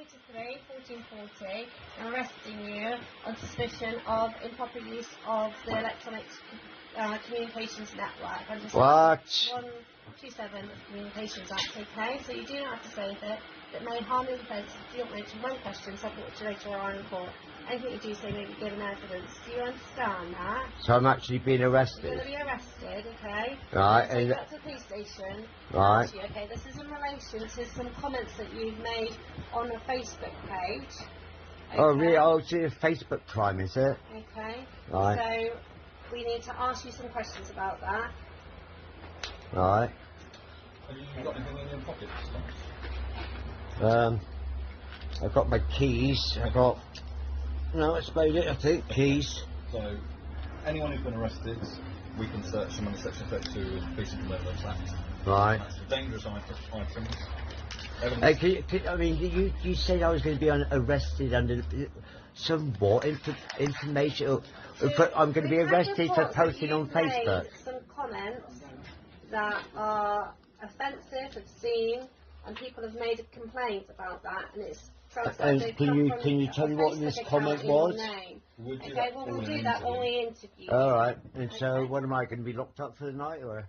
43, 1440, and arresting you on suspicion of improper use of the Electronic Communications Network under Section 127 Communications Act, okay? So you do not have to say anything that may harm your defence if you do not mention one question, something which you later on in court. Anything you do say may be given evidence. Do you understand that? So I'm actually being arrested? You're going to be arrested, okay? Right. So you got to the police station. Right. You, okay, this is in relation to some comments that you've made on a Facebook page. Okay? Oh, really? Oh, it's a Facebook crime, is it? Okay. Right. So we need to ask you some questions about that. Right. Have you got anything in your pockets? I've got my keys. I've got... No, that's about it, I think. Keys. So, anyone who's been arrested, we can search them under Section 32 of the Police and Criminal Act. Right. That's dangerous items. I mean, you said I was going to be arrested under some what information? I'm going to be arrested for posting on Facebook. Some comments that are offensive, obscene, and people have made a complaint about that, and it's. And can you tell me what this comment was? Okay, well we'll do that when we interview. All right. And so, what am I going to be locked up for the night, or?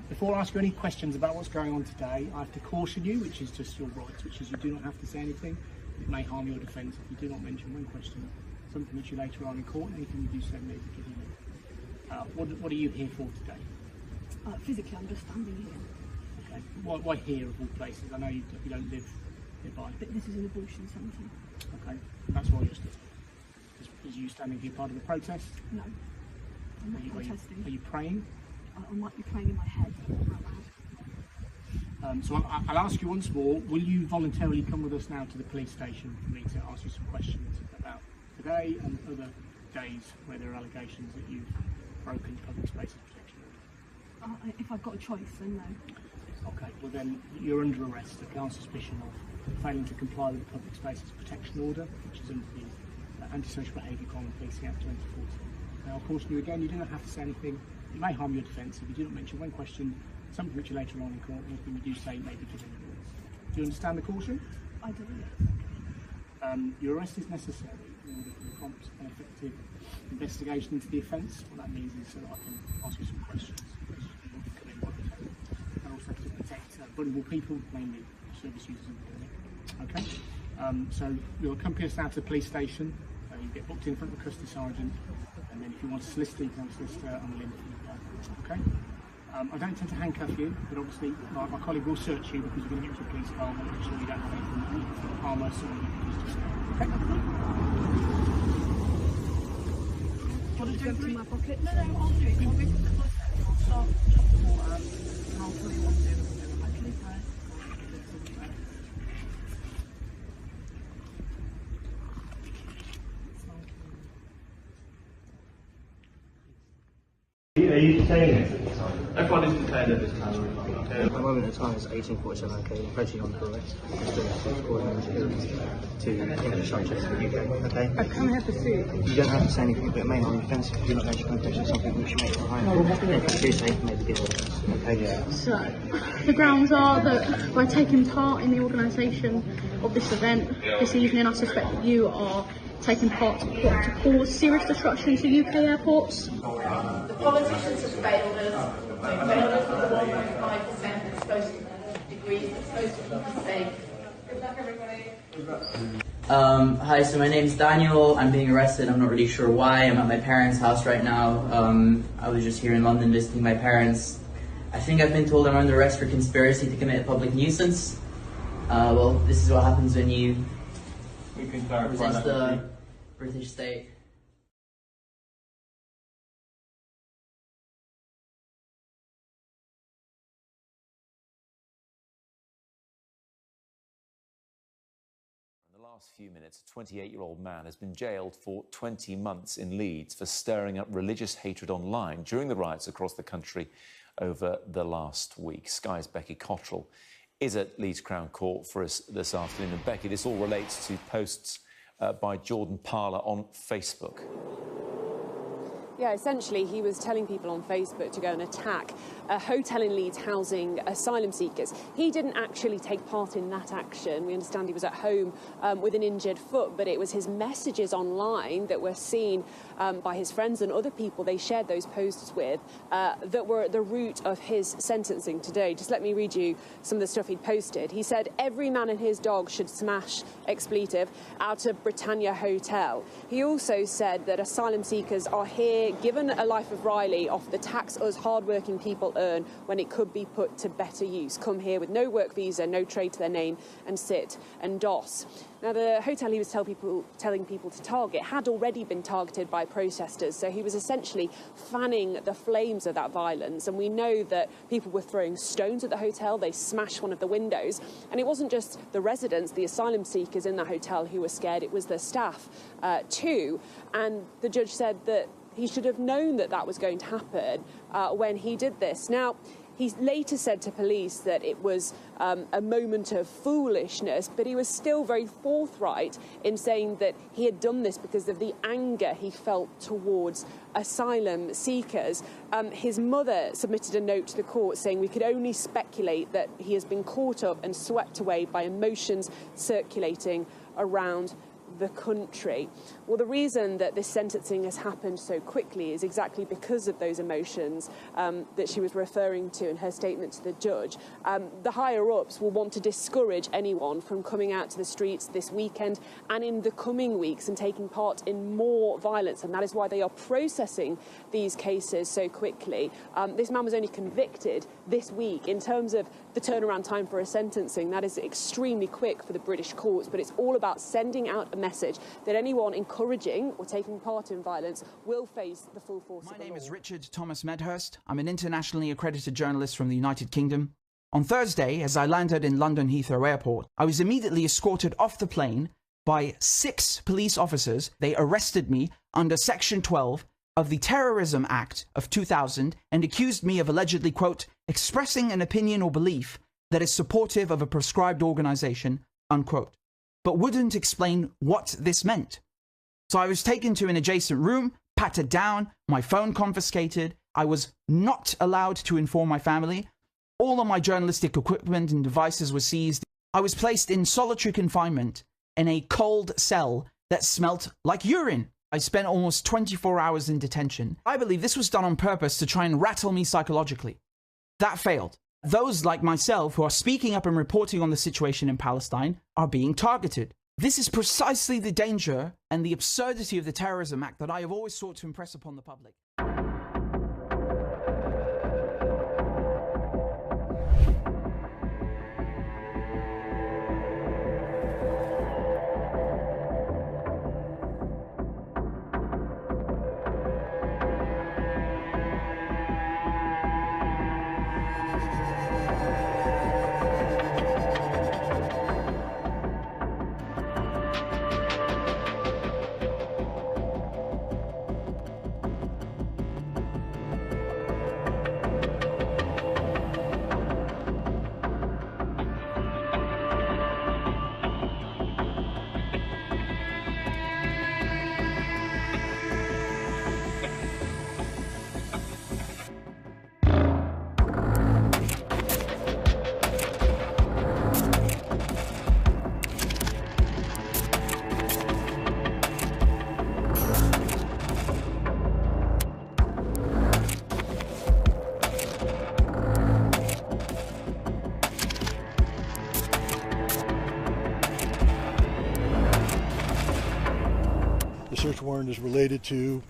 Before I ask you any questions about what's going on today, I have to caution you, which is just your rights, which is you do not have to say anything. It may harm your defence if you do not mention one question, something which you later on in court, anything you do say may be given. What are you here for today? Physically, I'm just standing here. Okay. Why here of all places? I know you don't live nearby. But this is an abortion centre. Okay, that's why you're still. Is you standing here part of the protest? No, I'm not protesting. Are you praying? I might be praying in my head out loud. So I'll ask you once more, will you voluntarily come with us now to the police station for me to ask you some questions about today and other days where there are allegations that you've broken public spaces protection order? If I've got a choice, then no. Okay, well then you're under arrest on suspicion of failing to comply with the Public Spaces Protection Order, which is under the Antisocial Behaviour Crime and Policing Act 2014. Now, of course, you again, you do not have to say anything. It may harm your defence if you do not mention one question, something which you later on in court, anything you do say may be given evidence. Do you understand the caution? I do, yes. Your arrest is necessary in order for the prompt and effective investigation into the offence. What that means is so that I can ask you some questions. And also to protect vulnerable people, mainly service users of the clinic. Okay? So you'll accompany us now to the police station. You get booked in front of the custody sergeant, and then if you want a solicitor, you can have a solicitor on the limb. Okay? I don't intend to handcuff you, but obviously my colleague will search you because you're going to get to a police car and make sure you don't have anything that will harm us or okay? What did you empty my pocket? No, I'll do it. I'll start the water and I'll tell you what to do. Actually, Are you detained at the time? Everyone is detained at this time. At the moment the time is 18:47. Okay, I'm approaching on the arrest. Calling to infrastructure to the UK. Okay. I can't have the food. You don't have to say anything, but it may harm your defence if you do not mention one question, something which you may harm. If you say, maybe give evidence. Okay. Yeah. So, the grounds are that by taking part in the organisation of this event this evening, I suspect that you are taking part to cause serious disruption to UK airports. the politicians have failed us. They've failed us with the 1.5% explosive degrees explosive mistake. Good luck, everybody. Hi, so my name's Daniel. I'm being arrested. I'm not really sure why. I'm at my parents' house right now. I was just here in London visiting my parents. I think I've been told I'm under arrest for conspiracy to commit a public nuisance. Well, this is what happens when you resist the British state. In the last few minutes, a 28-year-old man has been jailed for 20 months in Leeds for stirring up religious hatred online during the riots across the country over the last week. Sky's Becky Cottrell is at Leeds Crown Court for us this afternoon. And Becky, this all relates to posts by Jordan Parler on Facebook. Yeah, essentially he was telling people on Facebook to go and attack a hotel in Leeds housing asylum seekers. He didn't actually take part in that action. We understand he was at home with an injured foot, but it was his messages online that were seen by his friends and other people they shared those posts with that were at the root of his sentencing today. Just let me read you some of the stuff he'd posted. He said, "Every man and his dog should smash," expletive, "out of Britannia Hotel." He also said that asylum seekers are here given a life of Riley off the tax us hard-working people earn when it could be put to better use. Come here with no work visa, no trade to their name, and sit and doss. Now, the hotel he was telling people to target had already been targeted by protesters, so he was essentially fanning the flames of that violence. And we know that people were throwing stones at the hotel. They smashed one of the windows. And it wasn't just the residents, the asylum seekers in the hotel who were scared, it was the staff too. And the judge said that he should have known that that was going to happen when he did this. Now, he later said to police that it was a moment of foolishness, but he was still very forthright in saying that he had done this because of the anger he felt towards asylum seekers. His mother submitted a note to the court saying we could only speculate that he has been caught up and swept away by emotions circulating around the country. Well, the reason that this sentencing has happened so quickly is exactly because of those emotions that she was referring to in her statement to the judge. The higher-ups will want to discourage anyone from coming out to the streets this weekend and in the coming weeks and taking part in more violence, and that is why they are processing these cases so quickly. This man was only convicted this week. In terms of the turnaround time for a sentencing, that is extremely quick for the British courts, but it's all about sending out a message that anyone encouraging or taking part in violence will face the full force of the law. My name is Richard Thomas Medhurst. I'm an internationally accredited journalist from the United Kingdom. On Thursday, as I landed in London Heathrow Airport, I was immediately escorted off the plane by 6 police officers. They arrested me under Section 12 of the Terrorism Act of 2000 and accused me of allegedly, quote, expressing an opinion or belief that is supportive of a prescribed organisation, unquote, but wouldn't explain what this meant. So I was taken to an adjacent room, patted down, my phone confiscated. I was not allowed to inform my family. All of my journalistic equipment and devices were seized. I was placed in solitary confinement in a cold cell that smelt like urine. I spent almost 24 hours in detention. I believe this was done on purpose to try and rattle me psychologically. That failed. Those like myself who are speaking up and reporting on the situation in Palestine are being targeted. This is precisely the danger and the absurdity of the Terrorism Act that I have always sought to impress upon the public. search warrant is related to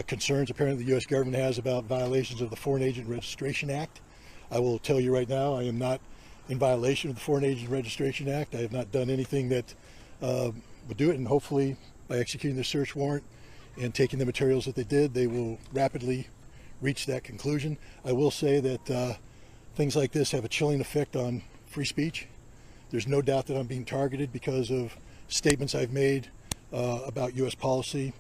concerns apparently the U.S. government has about violations of the Foreign Agent Registration Act. I will tell you right now, I am not in violation of the Foreign Agent Registration Act. I have not done anything that would do it, and hopefully by executing the search warrant and taking the materials that they did, they will rapidly reach that conclusion. I will say that things like this have a chilling effect on free speech. There's no doubt that I'm being targeted because of statements I've made about U.S. policy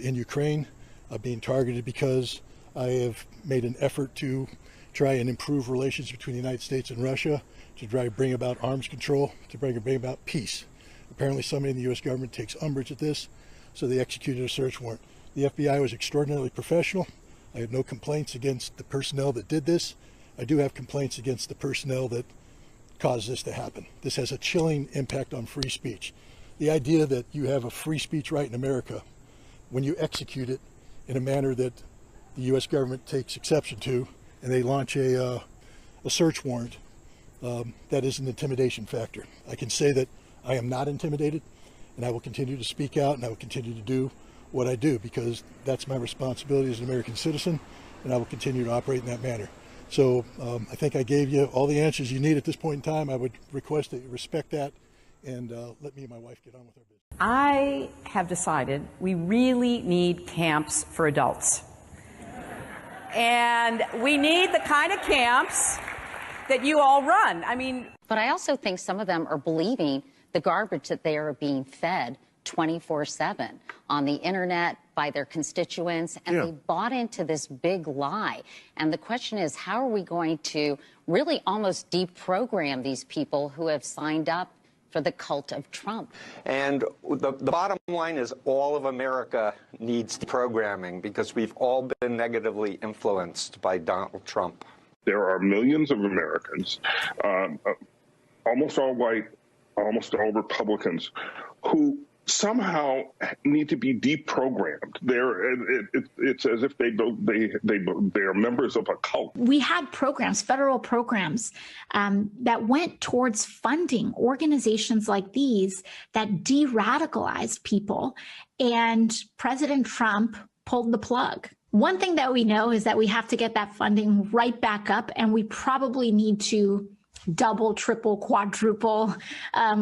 in Ukraine. I'm being targeted because I have made an effort to try and improve relations between the United States and Russia, to try to bring about arms control, to bring about peace. Apparently somebody in the U.S. government takes umbrage at this, so they executed a search warrant. The FBI was extraordinarily professional. I have no complaints against the personnel that did this. I do have complaints against the personnel that caused this to happen. This has a chilling impact on free speech. The idea that you have a free speech right in America when you execute it in a manner that the U.S. government takes exception to, and they launch a search warrant, that is an intimidation factor. I can say that I am not intimidated, and I will continue to speak out, and I will continue to do what I do, because that's my responsibility as an American citizen, and I will continue to operate in that manner. So I think I gave you all the answers you need at this point in time. I would request that you respect that and let me and my wife get on with our business. I have decided we really need camps for adults. And we need the kind of camps that you all run. I mean, but I also think some of them are believing the garbage that they are being fed 24/7 on the internet by their constituents, and they bought into this big lie. And the question is, how are we going to really almost deprogram these people who have signed up for the cult of Trump? And the bottom line is all of America needs deprogramming, because we've all been negatively influenced by Donald Trump. There are millions of Americans, almost all white, almost all Republicans, who somehow need to be deprogrammed. It's as if they're members of a cult. We had programs, federal programs, that went towards funding organizations like these that de-radicalized people, and President Trump pulled the plug. One thing that we know is that we have to get that funding right back up, and we probably need to double, triple, quadruple,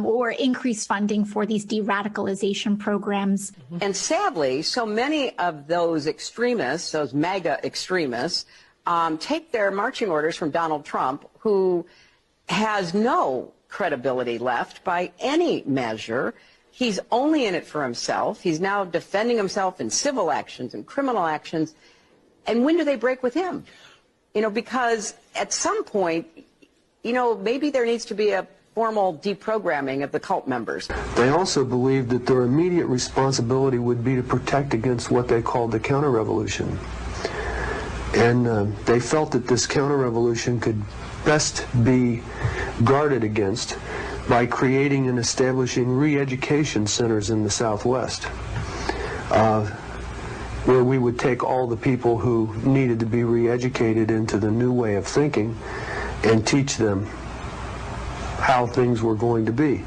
or increase funding for these de-radicalization programs. and sadly, so many of those extremists, those MAGA extremists, take their marching orders from Donald Trump, who has no credibility left by any measure. He's only in it for himself. He's now defending himself in civil actions and criminal actions. And when do they break with him? You know, because at some point, you know, maybe there needs to be a formal deprogramming of the cult members. They also believed that their immediate responsibility would be to protect against what they called the counter-revolution. And they felt that this counter-revolution could best be guarded against by creating and establishing re-education centers in the Southwest, where we would take all the people who needed to be re-educated into the new way of thinking and teach them how things were going to be.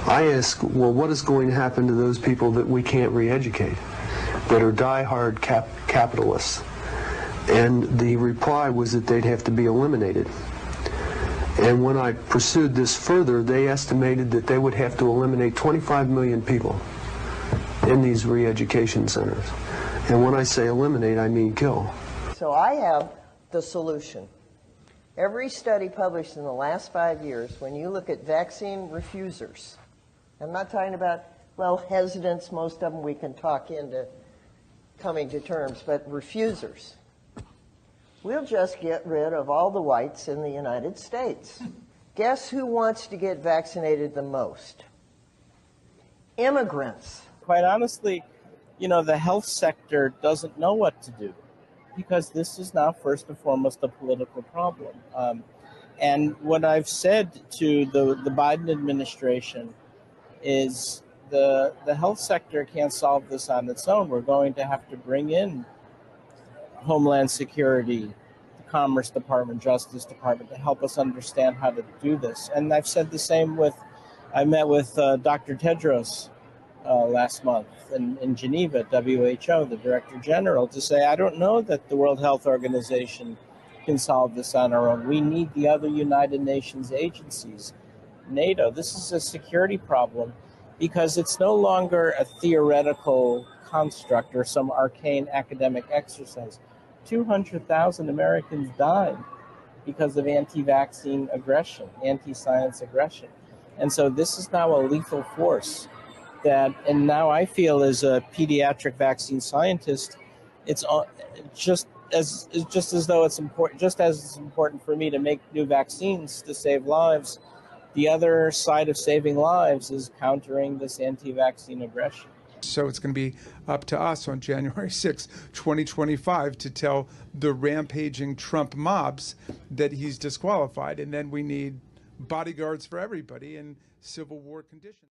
I ask, well, what is going to happen to those people that we can't re-educate, that are die-hard capitalists? And the reply was that they'd have to be eliminated. And when I pursued this further, they estimated that they would have to eliminate 25 million people in these re-education centers. And when I say eliminate, I mean kill. So I have the solution. Every study published in the last 5 years, when you look at vaccine refusers, I'm not talking about, well, hesitants, most of them we can talk into coming to terms, but refusers. We'll just get rid of all the whites in the United States. Guess who wants to get vaccinated the most? Immigrants. Quite honestly, you know, the health sector doesn't know what to do, because this is now first and foremost a political problem. And what I've said to the Biden administration is the health sector can't solve this on its own. We're going to have to bring in Homeland Security, the Commerce Department, Justice Department to help us understand how to do this. And I've said the same I met with Dr. Tedros last month in Geneva, WHO, the Director General, to say, I don't know that the World Health Organization can solve this on our own. We need the other United Nations agencies, NATO. This is a security problem because it's no longer a theoretical construct or some arcane academic exercise. 200,000 Americans died because of anti-vaccine aggression, anti-science aggression. And so this is now a lethal force that, and now I feel as a pediatric vaccine scientist, it's just as though it's important, just as it's important for me to make new vaccines to save lives. The other side of saving lives is countering this anti-vaccine aggression. So it's going to be up to us on January 6, 2025 to tell the rampaging Trump mobs that he's disqualified. And then we need bodyguards for everybody in civil war conditions.